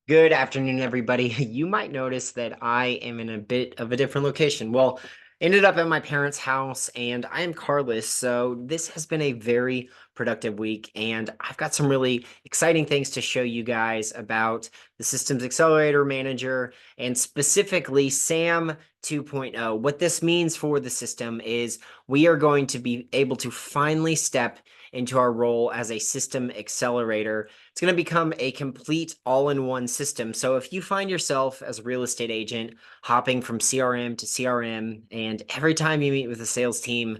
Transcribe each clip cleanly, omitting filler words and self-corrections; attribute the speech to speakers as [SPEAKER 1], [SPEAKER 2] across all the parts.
[SPEAKER 1] Good afternoon, everybody. You might notice that I am in a bit of a different location. Well, ended up at my parents' house, and I am carless, so this has been a very productive week, and I've got some really exciting things to show you guys about the Systems Accelerator Manager and specifically SAM 2.0. What this means for the system is we are going to be able to finally step into our role as a system accelerator. It's going to become a complete all-in-one system. So if you find yourself as a real estate agent hopping from CRM to CRM, and every time you meet with a sales team,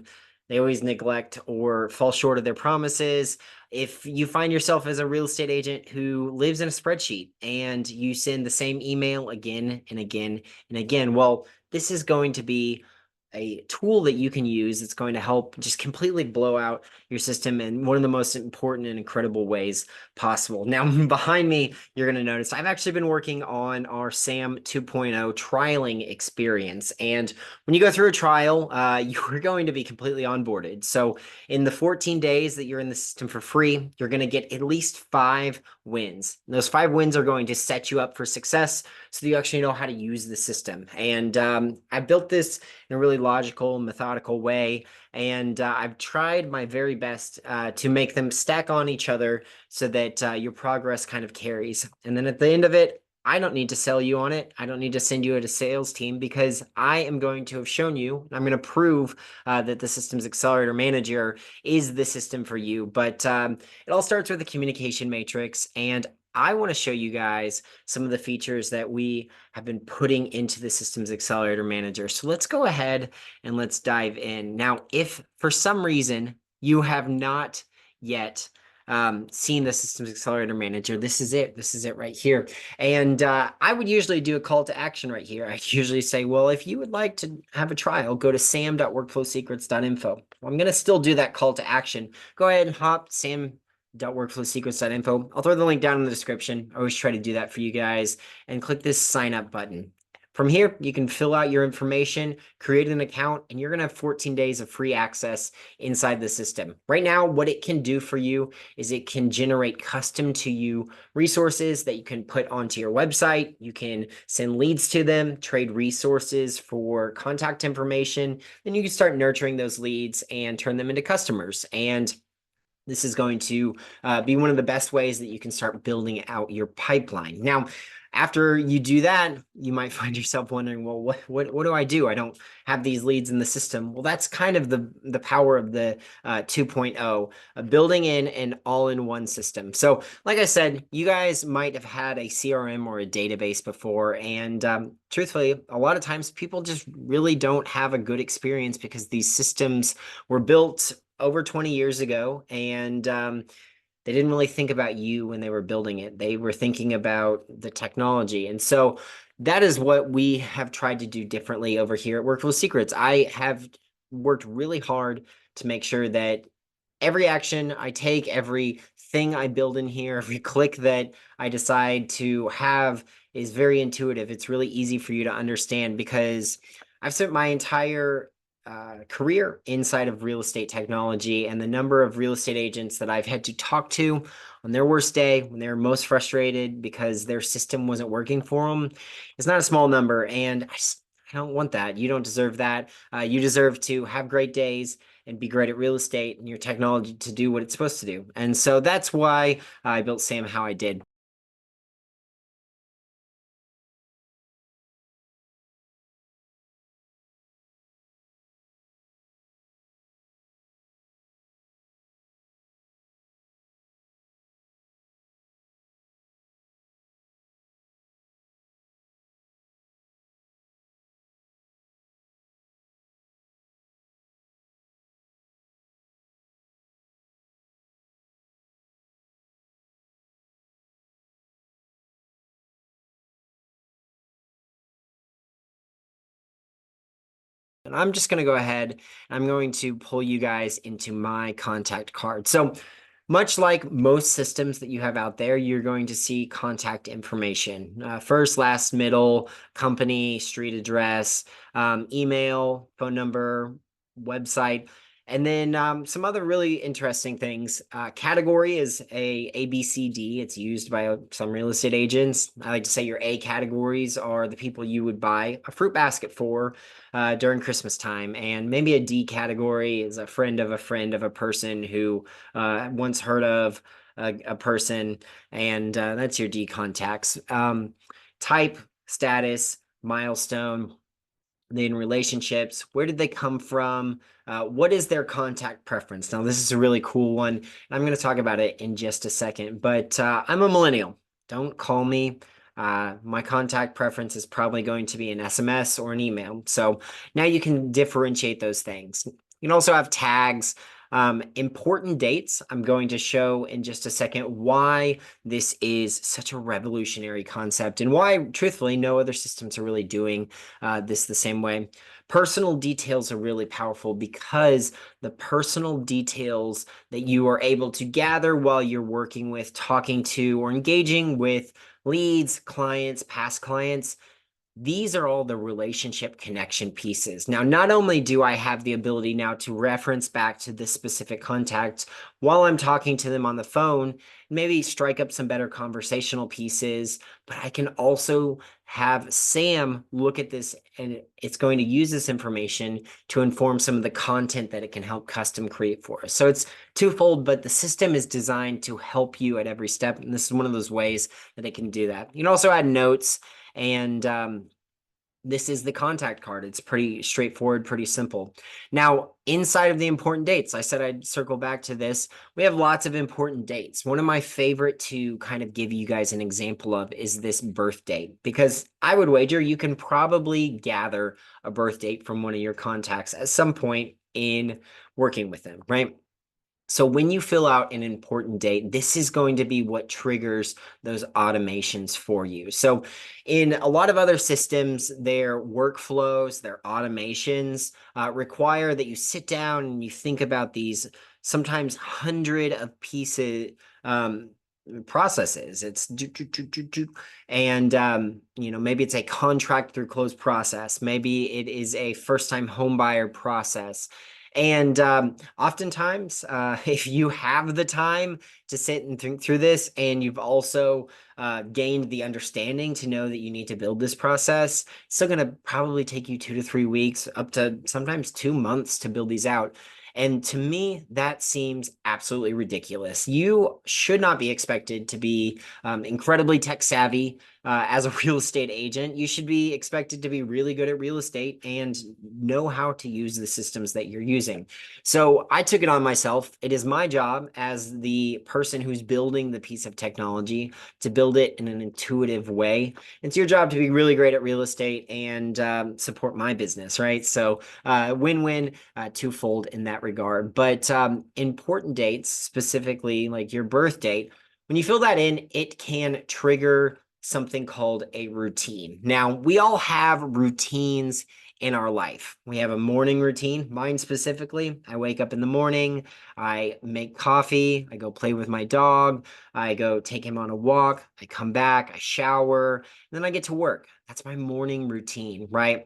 [SPEAKER 1] they always neglect or fall short of their promises. If you find yourself as a real estate agent who lives in a spreadsheet and you send the same email again and again and again, well, this is going to be a tool that you can use. It's going to help just completely blow out your system in one of the most important and incredible ways possible. Now, behind me, you're going to notice I've actually been working on our SAM 2.0 trialing experience. And when you go through a trial, you're going to be completely onboarded. So in the 14 days that you're in the system for free, you're going to get at least 5 wins. And those 5 wins are going to set you up for success so that you actually know how to use the system. And I built this in a really logical, methodical way. And I've tried my very best to make them stack on each other so that your progress kind of carries. And then at the end of it, I don't need to sell you on it. I don't need to send you a sales team because I am going to have shown you, I'm going to prove that the Systems Accelerator Manager is the system for you. But it all starts with the communication matrix. And I want to show you guys some of the features that we have been putting into the Systems Accelerator Manager. So let's go ahead and let's dive in. Now, if for some reason you have not yet seen the Systems Accelerator Manager, this is it. This is it right here. And I would usually do a call to action right here. I usually say, well, if you would like to have a trial, go to sam.workflowsecrets.info. Well, I'm going to still do that call to action. Go ahead and hop sam.workflowsecrets.info. I'll throw the link down in the description. I always try to do that for you guys. And click this sign up button. From here, you can fill out your information, create an account, and you're going to have 14 days of free access inside the system. Right now, what it can do for you is it can generate custom to you resources that you can put onto your website. You can send leads to them, trade resources for contact information, then you can start nurturing those leads and turn them into customers. And this is going to be one of the best ways that you can start building out your pipeline. Now, after you do that, you might find yourself wondering, well, what do I do? I don't have these leads in the system. Well, that's kind of the power of the 2.0, building in an all-in-one system. So like I said, you guys might have had a CRM or a database before, and truthfully, a lot of times people just really don't have a good experience because these systems were built over 20 years ago, and they didn't really think about you when they were building it. They were thinking about the technology. And so that is what we have tried to do differently over here at Workflow Secrets. I have worked really hard to make sure that every action I take, every thing I build in here, every click that I decide to have is very intuitive. It's really easy for you to understand because I've spent my entire career inside of real estate technology, and the number of real estate agents that I've had to talk to on their worst day, when they're most frustrated because their system wasn't working for them, is not a small number. And I don't want that. You don't deserve that. You deserve to have great days and be great at real estate and your technology to do what it's supposed to do. And so that's why I built Sam how I did. And I'm just going to go ahead and I'm going to pull you guys into my contact card. So much like most systems that you have out there, you're going to see contact information. First, last, middle, company, street address, email, phone number, website. And then some other really interesting things. Category is a B, C, D. It's used by some real estate agents. I like to say your A categories are the people you would buy a fruit basket for during Christmas time. And maybe a D category is a friend of a friend of a person who once heard of a person. And that's your D contacts. Type, status, milestone, then relationships, where did they come from? What is their contact preference? Now, this is a really cool one, and I'm going to talk about it in just a second, but I'm a millennial. Don't call me. My contact preference is probably going to be an SMS or an email. So now you can differentiate those things. You can also have tags, important dates. I'm going to show in just a second why this is such a revolutionary concept and why, truthfully, no other systems are really doing this the same way. Personal details are really powerful because the personal details that you are able to gather while you're working with, talking to, or engaging with leads, clients, past clients, these are all the relationship connection pieces. Now, not only do I have the ability now to reference back to this specific contact while I'm talking to them on the phone, maybe strike up some better conversational pieces, but I can also have Sam look at this and it's going to use this information to inform some of the content that it can help custom create for us. So it's twofold, but the system is designed to help you at every step. And this is one of those ways that it can do that. You can also add notes. And this is the contact card. It's pretty straightforward, pretty simple. Now, inside of the important dates, I said I'd circle back to this. We have lots of important dates. One of my favorite to kind of give you guys an example of is this birth date, because I would wager you can probably gather a birth date from one of your contacts at some point in working with them, right? So when you fill out an important date, this is going to be what triggers those automations for you. So in a lot of other systems, their workflows, their automations require that you sit down and you think about these sometimes hundred of pieces processes. It's and maybe it's a contract through close process. Maybe it is a first-time home buyer process. And oftentimes, if you have the time to sit and think through this, and you've also gained the understanding to know that you need to build this process, it's still going to probably take you 2 to 3 weeks, up to sometimes 2 months to build these out. And to me, that seems absolutely ridiculous. You should not be expected to be incredibly tech savvy as a real estate agent. You should be expected to be really good at real estate and know how to use the systems that you're using. So I took it on myself. It is my job as the person who's building the piece of technology to build it in an intuitive way. It's your job to be really great at real estate and support my business, right? So win-win, twofold in that regard. But important dates, specifically like your birth date, when you fill that in, it can trigger something called a routine. Now, we all have routines in our life. We have a morning routine. Mine specifically, I wake up in the morning, I make coffee, I go play with my dog, I go take him on a walk, I come back, I shower, and then I get to work. That's my morning routine, right?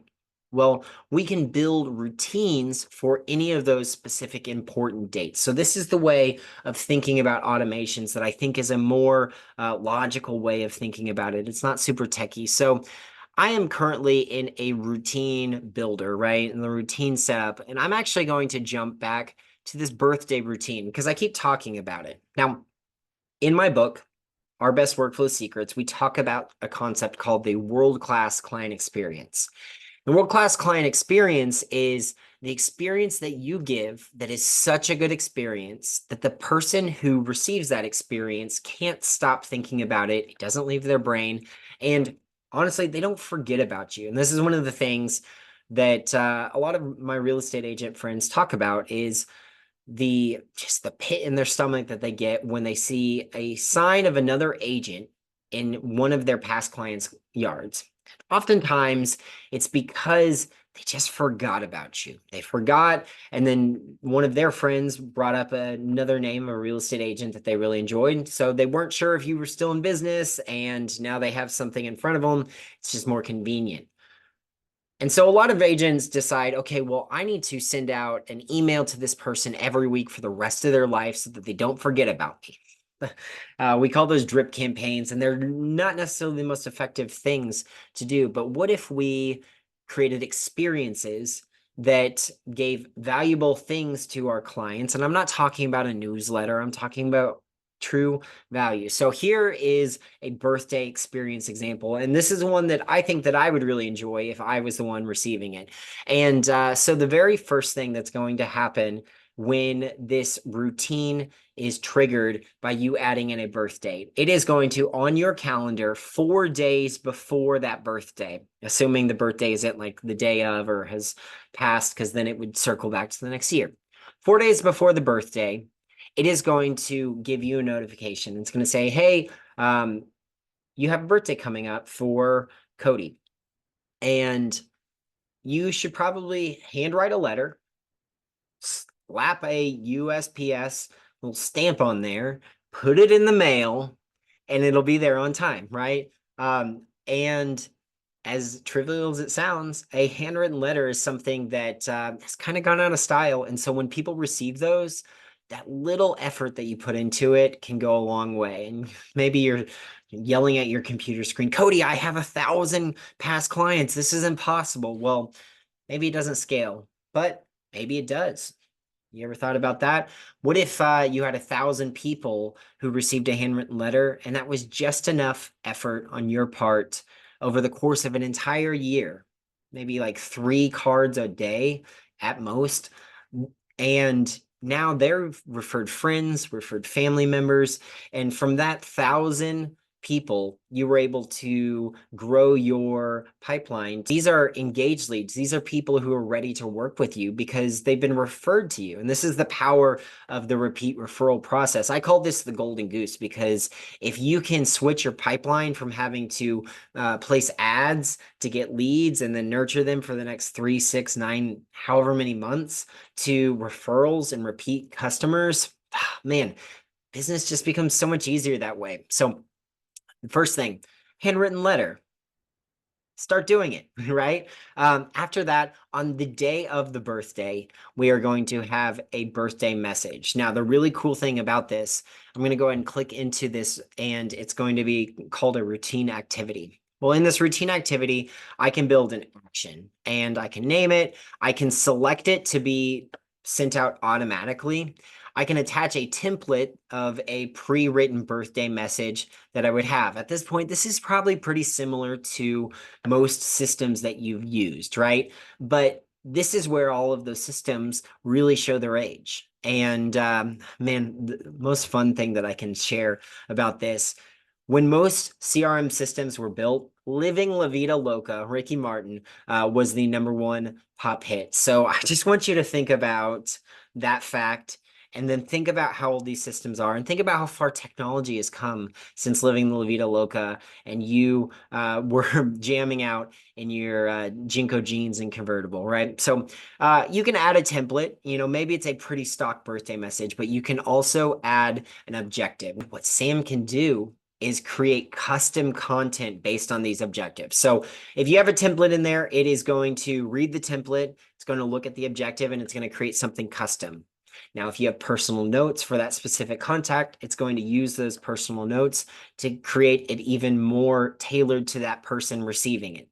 [SPEAKER 1] Well, we can build routines for any of those specific important dates. So this is the way of thinking about automations that I think is a more logical way of thinking about it. It's not super techy. So I am currently in a routine builder, right? In the routine setup. And I'm actually going to jump back to this birthday routine because I keep talking about it. Now, in my book, Our Best Workflow Secrets, we talk about a concept called the world-class client experience. The world-class client experience is the experience that you give that is such a good experience that the person who receives that experience can't stop thinking about it. It doesn't leave their brain. And honestly, they don't forget about you. And this is one of the things that a lot of my real estate agent friends talk about is just the pit in their stomach that they get when they see a sign of another agent in one of their past clients' yards. Oftentimes, it's because they just forgot about you. They forgot, and then one of their friends brought up another name, a real estate agent that they really enjoyed. So they weren't sure if you were still in business, and now they have something in front of them. It's just more convenient. And so a lot of agents decide, okay, well, I need to send out an email to this person every week for the rest of their life so that they don't forget about me. We call those drip campaigns, and they're not necessarily the most effective things to do. But what if we created experiences that gave valuable things to our clients? And I'm not talking about a newsletter, I'm talking about true value. So here is a birthday experience example. And this is one that I think that I would really enjoy if I was the one receiving it. And so the very first thing that's going to happen when this routine is triggered by you adding in a birth date, it is going to on your calendar 4 days before that birthday, assuming the birthday isn't like the day of or has passed, because then it would circle back to the next year. 4 days before the birthday, it is going to give you a notification. It's going to say, hey, you have a birthday coming up for Cody, and you should probably handwrite a letter, slap a USPS little stamp on there, put it in the mail, and it'll be there on time, right? And as trivial as it sounds, a handwritten letter is something that has kind of gone out of style. And so when people receive those, that little effort that you put into it can go a long way. And maybe you're yelling at your computer screen, Cody, I have 1,000 past clients. This is impossible. Well, maybe it doesn't scale, but maybe it does. You ever thought about that? What if you had 1,000 people who received a handwritten letter, and that was just enough effort on your part over the course of an entire year, maybe like 3 cards a day at most, and now they're referred friends, referred family members, and from that 1,000 people, you were able to grow your pipeline. These are engaged leads. These are people who are ready to work with you because they've been referred to you. And this is the power of the repeat referral process. I call this the golden goose because if you can switch your pipeline from having to place ads to get leads and then nurture them for the next 3, 6, 9, however many months to referrals and repeat customers, man, business just becomes so much easier that way. So first thing, handwritten letter. Start doing it, right? After that, on the day of the birthday, we are going to have a birthday message. Now, the really cool thing about this, I'm going to go ahead and click into this, and it's going to be called a routine activity. Well, in this routine activity, I can build an action, and I can name it. I can select it to be sent out automatically. I can attach a template of a pre-written birthday message that I would have. At this point, this is probably pretty similar to most systems that you've used, right? But this is where all of those systems really show their age. And man, the most fun thing that I can share about this, when most CRM systems were built, Living La Vida Loca, Ricky Martin, was the #1 pop hit. So I just want you to think about that fact, and then think about how old these systems are, and think about how far technology has come since Living La Vida Loca, and you were jamming out in your Jinko jeans and convertible, right? So you can add a template. You know, maybe it's a pretty stock birthday message, but you can also add an objective. What Sam can do is create custom content based on these objectives. So if you have a template in there, it is going to read the template, it's going to look at the objective, and it's going to create something custom. Now, if you have personal notes for that specific contact, it's going to use those personal notes to create it even more tailored to that person receiving it.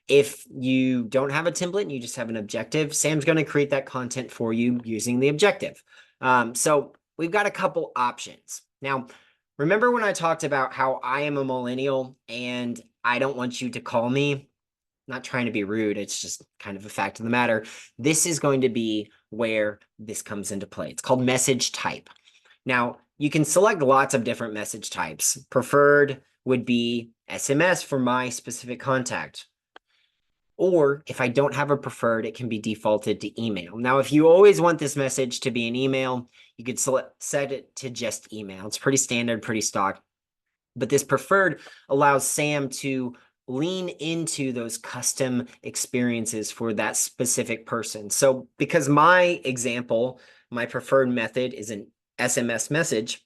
[SPEAKER 1] If you don't have a template and you just have an objective, Sam's going to create that content for you using the objective. So we've got a couple options. Now, remember when I talked about how I am a millennial and I don't want you to call me? Not trying to be rude, it's just kind of a fact of the matter. This is going to be where this comes into play. It's called message type. Now, you can select lots of different message types. Preferred would be SMS for my specific contact. Or if I don't have a preferred, it can be defaulted to email. Now, if you always want this message to be an email, you could set it to just email. It's pretty standard, pretty stock. But this preferred allows Sam to lean into those custom experiences for that specific person. So because my example, my preferred method is an SMS message,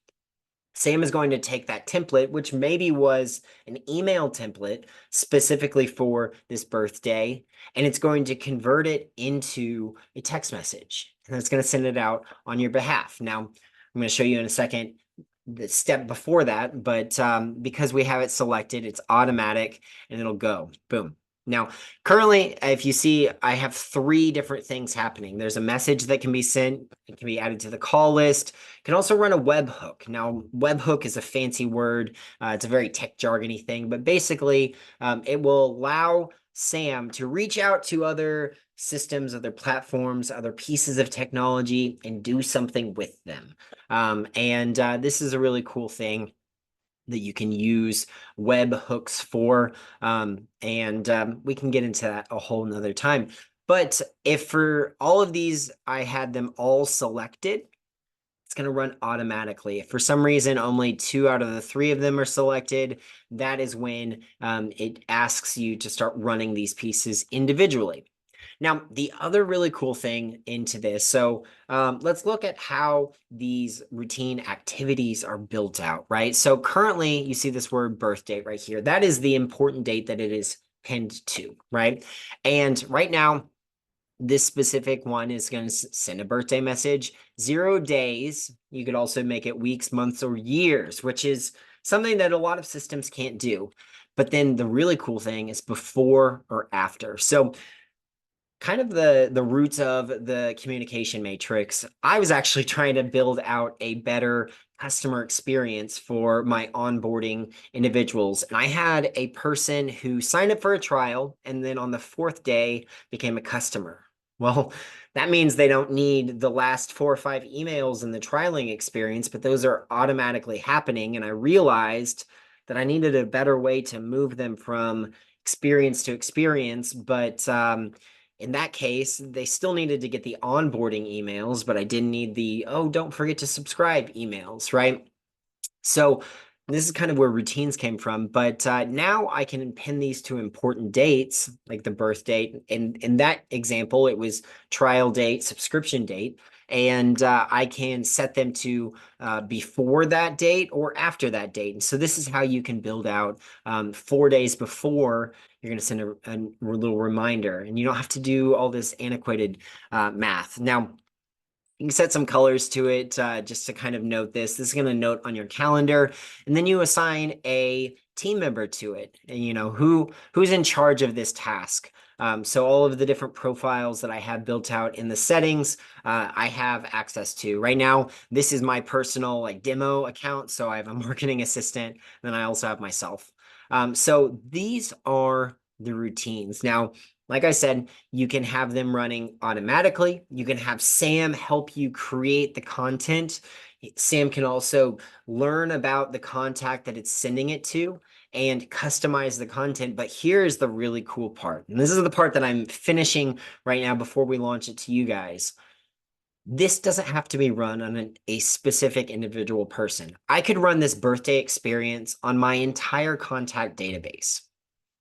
[SPEAKER 1] Sam is going to take that template, which maybe was an email template specifically for this birthday, and it's going to convert it into a text message. And it's going to send it out on your behalf. Now, I'm going to show you in a second the step before that, but because we have it selected, it's automatic and it'll go boom. Now, currently, if you see, I have 3 different things happening. There's a message that can be sent. It can be added to the call list. You can also run a webhook. Now, webhook is a fancy word. It's a very tech jargony thing, but basically, it will allow Sam to reach out to other systems, other platforms, other pieces of technology, and do something with them. This is a really cool thing that you can use web hooks for. We can get into that a whole nother time. But if for all of these, I had them all selected, it's going to run automatically. If for some reason only 2 out of the 3 of them are selected, that is when it asks you to start running these pieces individually. Now, the other really cool thing into this, so let's look at how these routine activities are built out, right? So currently, you see this word birth date right here. That is the important date that it is pinned to, right? And right now, this specific one is going to send a birthday message. 0 days, you could also make it weeks, months, or years, which is something that a lot of systems can't do. But then the really cool thing is before or after. So kind of the roots of the communication matrix, I was actually trying to build out a better customer experience for my onboarding individuals. And I had a person who signed up for a trial and then on the 4th day became a customer. Well, that means they don't need the last 4 or 5 emails in the trialing experience, but those are automatically happening. And I realized that I needed a better way to move them from experience to experience, but in that case, they still needed to get the onboarding emails, but I didn't need the, oh, don't forget to subscribe emails, right? So this is kind of where routines came from, but now I can pin these to important dates, like the birth date. And in that example, it was trial date, subscription date, and I can set them to before that date or after that date. And so this is how you can build out 4 days before you're going to send a little reminder, and you don't have to do all this antiquated math. Now, you can set some colors to it just to kind of note this. This is going to note on your calendar, and then you assign a team member to it. And you know who's in charge of this task. So all of the different profiles that I have built out in the settings, I have access to. Right now, this is my personal like demo account. So I have a marketing assistant, and then I also have myself. So these are the routines. Now, like I said, you can have them running automatically. You can have Sam help you create the content. Sam can also learn about the contact that it's sending it to and customize the content. But here's the really cool part. And this is the part that I'm finishing right now before we launch it to you guys. This doesn't have to be run on a specific individual person. I could run this birthday experience on my entire contact database.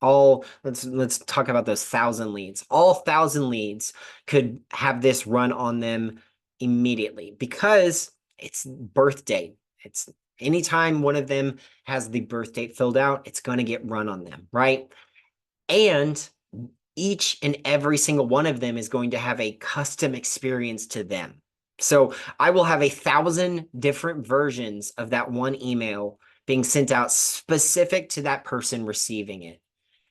[SPEAKER 1] Let's talk about those 1,000 leads. All 1,000 leads could have this run on them immediately because it's birth date. It's anytime one of them has the birth date filled out, it's going to get run on them, right? And each and every single one of them is going to have a custom experience to them. So I will have 1,000 different versions of that one email being sent out specific to that person receiving it.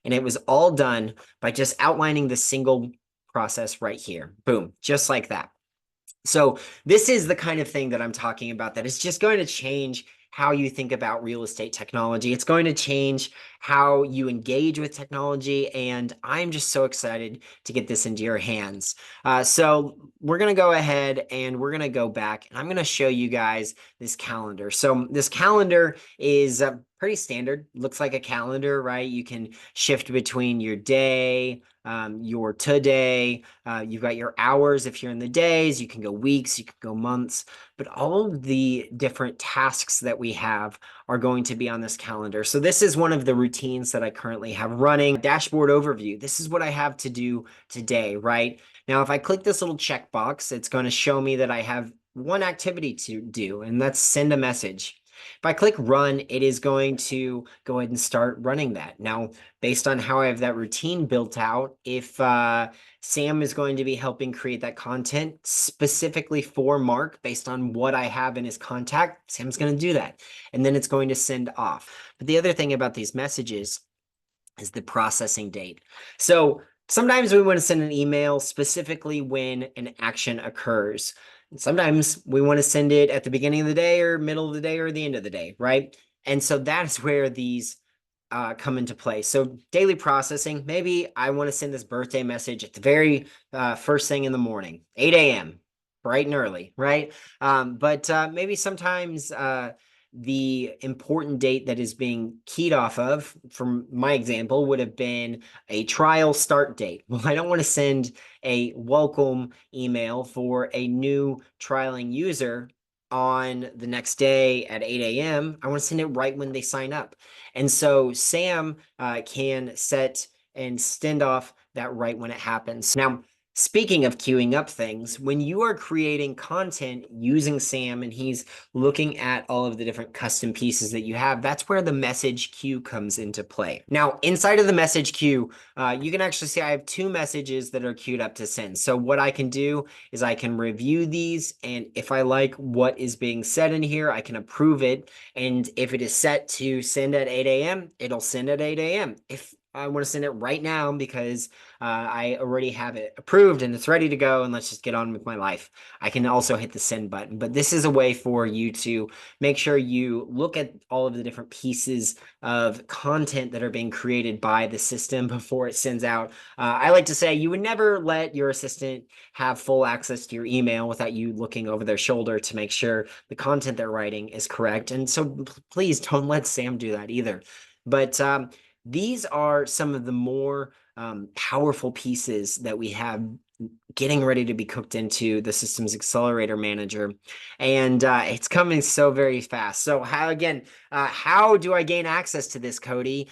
[SPEAKER 1] And it was all done by just outlining the single process right here. Boom, just like that. So this is the kind of thing that I'm talking about that is just going to change how you think about real estate technology. It's going to change how you engage with technology. And I'm just so excited to get this into your hands. So we're going to go ahead and we're going to go back and I'm going to show you guys this calendar. So this calendar is pretty standard. Looks like a calendar, right? You can shift between your day, your today, you've got your hours if you're in the days, you can go weeks, you can go months, but all of the different tasks that we have are going to be on this calendar. So this is one of the routines that I currently have running. Dashboard overview. This is what I have to do today, right? Now, if I click this little checkbox, it's going to show me that I have one activity to do, and that's send a message. If I click run, it is going to go ahead and start running that. Now, based on how I have that routine built out, if Sam is going to be helping create that content specifically for Mark based on what I have in his contact, Sam's going to do that. And then it's going to send off. But the other thing about these messages is the processing date. So sometimes we want to send an email specifically when an action occurs. Sometimes we want to send it at the beginning of the day or middle of the day or the end of the day, right? And so that's where these come into play. So daily processing, maybe I want to send this birthday message at the very first thing in the morning, 8 a.m., bright and early, right? But maybe sometimes the important date that is being keyed off of, from my example, would have been a trial start date. Well, I don't want to send a welcome email for a new trialing user on the next day at 8 a.m. I want to send it right when they sign up. And so Sam can set and send off that right when it happens. Now, speaking of queuing up things, when you are creating content using Sam and he's looking at all of the different custom pieces that you have, that's where the message queue comes into play. Now, inside of the message queue, you can actually see I have 2 messages that are queued up to send. So what I can do is I can review these, and if I like what is being said in here, I can approve it. And if it is set to send at 8 a.m., it'll send at 8 a.m. If I want to send it right now because I already have it approved and it's ready to go and let's just get on with my life, I can also hit the send button. But this is a way for you to make sure you look at all of the different pieces of content that are being created by the system before it sends out. I like to say you would never let your assistant have full access to your email without you looking over their shoulder to make sure the content they're writing is correct. And so please don't let Sam do that either. But these are some of the more powerful pieces that we have getting ready to be cooked into the system's Accelerator Manager. And it's coming so very fast. So how do I gain access to this, Cody?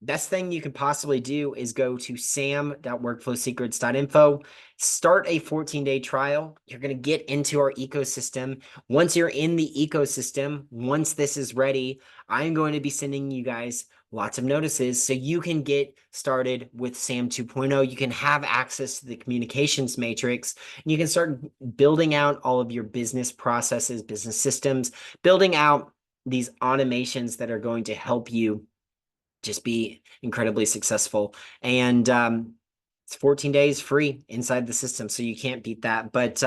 [SPEAKER 1] Best thing you could possibly do is go to sam.workflowsecrets.info, start a 14-day trial. You're going to get into our ecosystem. Once you're in the ecosystem, once this is ready, I'm going to be sending you guys lots of notices so you can get started with SAM 2.0. You can have access to the communications matrix, and you can start building out all of your business processes, business systems, building out these automations that are going to help you just be incredibly successful. And it's 14 days free inside the system, so you can't beat that. But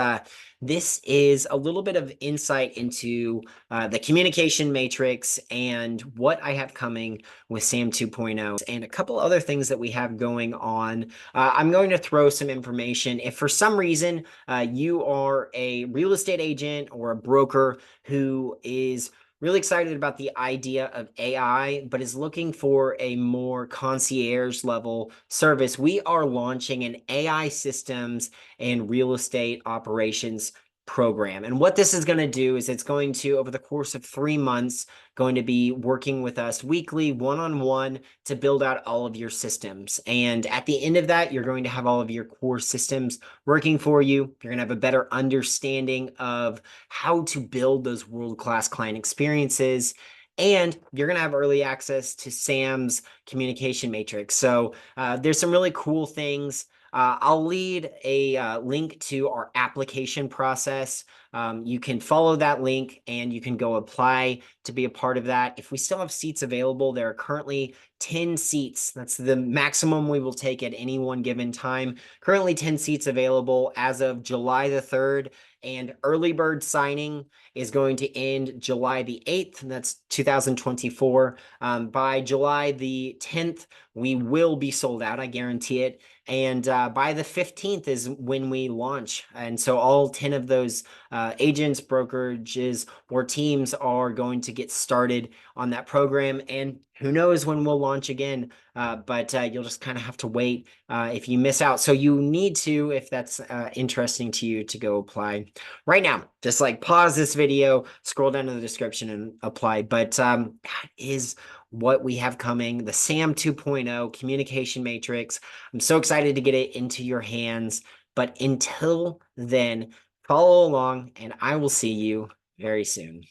[SPEAKER 1] this is a little bit of insight into the communication matrix and what I have coming with SAM 2.0 and a couple other things that we have going on. I'm going to throw some information. If for some reason you are a real estate agent or a broker who is really excited about the idea of AI, but is looking for a more concierge level service, we are launching an AI systems and real estate operations program. And what this is going to do is it's going to, over the course of 3 months, going to be working with us weekly, one-on-one, to build out all of your systems. And at the end of that, you're going to have all of your core systems working for you. You're going to have a better understanding of how to build those world-class client experiences. And you're going to have early access to Sam's communication matrix. So there's some really cool things. I'll lead a link to our application process. You can follow that link and you can go apply to be a part of that. If we still have seats available, there are currently 10 seats. That's the maximum we will take at any one given time. Currently 10 seats available as of July the 3rd, and early bird signing is going to end July the 8th, and that's 2024. By July the 10th, we will be sold out, I guarantee it. And by the 15th is when we launch. And so all 10 of those agents, brokerages, or teams are going to get started on that program. And who knows when we'll launch again, but you'll just kind of have to wait if you miss out. So you need to, if that's interesting to you, to go apply right now. Just like pause this video, scroll down to the description and apply. But that is what we have coming, the SAM 2.0 communication matrix. I'm so excited to get it into your hands. But until then, follow along and I will see you very soon.